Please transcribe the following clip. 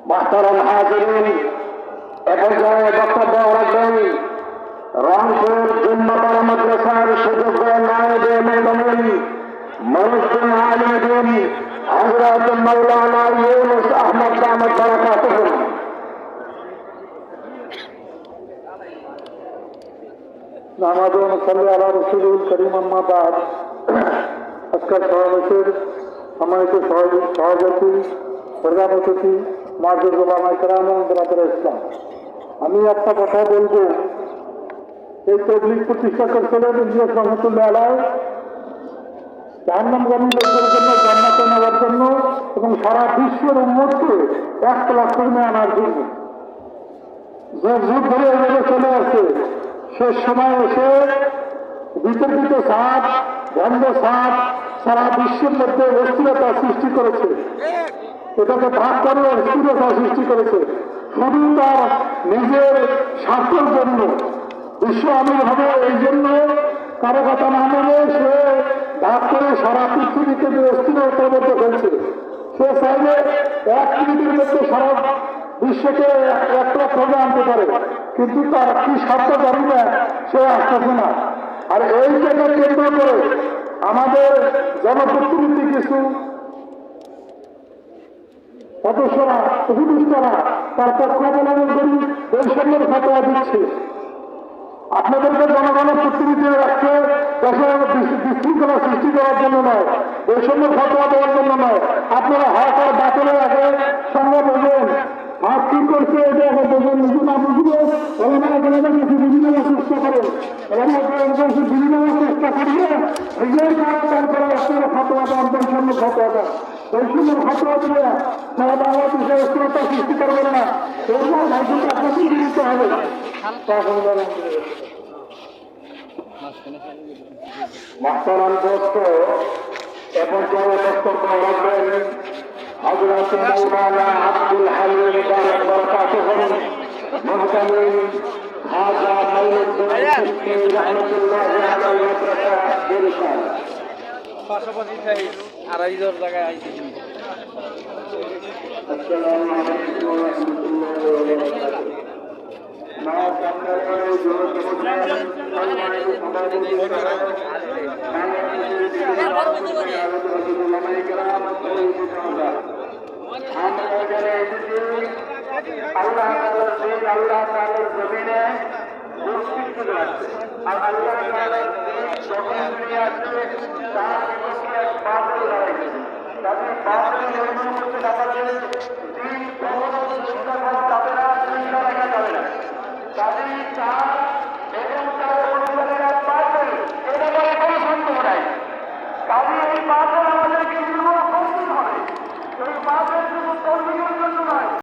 মোহতারাম হাজিরিন, এ পর্যায়ে বক্তব্য রাখবেন রংপুর জুম্মাপাড়া মাদ্রাসার সুযোগ্য নায়েবে মেহমান মনুষ্যিন আলিম হযরত মাওলানা ইউনুস আহমদ দামাত বারাকাতুহু। নামাজু সাল্লি আলা রাসূলিল কারীম আম্মা বাদ। আজকের সমাবেশের সম্মানিত সভাপতি, প্রধান অতিথি, মাযুর উলামা ইকরাম এবং বিরাদর ইসলাম, আমি একটা কথা বলবো। এই তবলিগ প্রতিষ্ঠা করেছিলেন ইলিয়াস রহমতুল্লাহ আলাইহি জাহান্নামগামী লোকদের জন্য, জান্নাতে নেওয়ার জন্য এবং সারা বিশ্বের উম্মতকে এক প্ল্যাটফর্মে আনার জন্য। যে যুগ ধরে এভাবে চলে আসে, শেষ সময় এসে বিতর্কিত সাপ, বন্ধ সাপ সারা বিশ্বের মধ্যে অস্থিরতা সৃষ্টি করেছে। এটাকে ভাগ করে অস্থিরতা সৃষ্টি করেছে শুধু তার নিজের স্বার্থের জন্য। বিশ্ব আমির হবে এই জন্য, কারো কথা না মেনে সে ভাগ করে সারা পৃথিবীকে যে অস্থিরতার মধ্যে ফেলছে। সে চাইলে 1 মিনিটের মধ্যে সারা বিশ্বকে এক প্ল্যাটফর্মে আনতে পারে, কিন্তু তার কি স্বার্থ জানি না, সে আসতেছে না। আর এইটাকে কেন্দ্র করে আমাদের জনপ্রতিনিধি কিছু সদস্যরা, উপদেষ্টারা তার পক্ষ অবলম্বন করি বৈষম্যের ফতোয়া দিচ্ছে। আপনাদেরকে জনগণের প্রতিনিধি রাখছে দেশের বিশৃঙ্খলা সৃষ্টি করার জন্য নয়, বৈষম্যের ফতোয়া দেওয়ার জন্য নয়। আপনারা হক আর বাতিলের আগে সঙ্গে বোঝেন, হাত কি করছে এটা আগে বোঝেন। নিজে না বুঝলে বিভিন্ন চেষ্টা করেন, বিভিন্ন চেষ্টা করিয়ে নিজের কারণ তারপরে আপনারা ফতোয়া দেন, বৈষম্য ফতোয়া দেন। বৈষম্যের ফতোয়া দিয়ে সারা বাংলাদেশে অস্থিরতা সৃষ্টি করবেন না, এরপর ভাইকে আপনাকে দিতে হবে। মোহতারাম দোস্ত, এ পর্যায়ে বক্তব্য রাখবেন হযরত মাওলানা আব্দুল হালিম দামাত বারাকাতুহু মুহতামিম খাজা মাওলুদ চিশতি রাহমাতুল্লাহি আলাইহি মাদ্রাসা বরিশাল। পাশাপাশি তাই আড়াইজোর জায়গায় আইছি। আসসালামু আলাইকুম ওয়া রাহমাতুল্লাহি ওয়া বারাকাতুহু। আল্লাহ তাআলার জমিনে আর আল্লাহ তাআলার যখন দুনিয়া আছে তার বিপক্ষে বাতিল লড়াই, তাদের বাতিল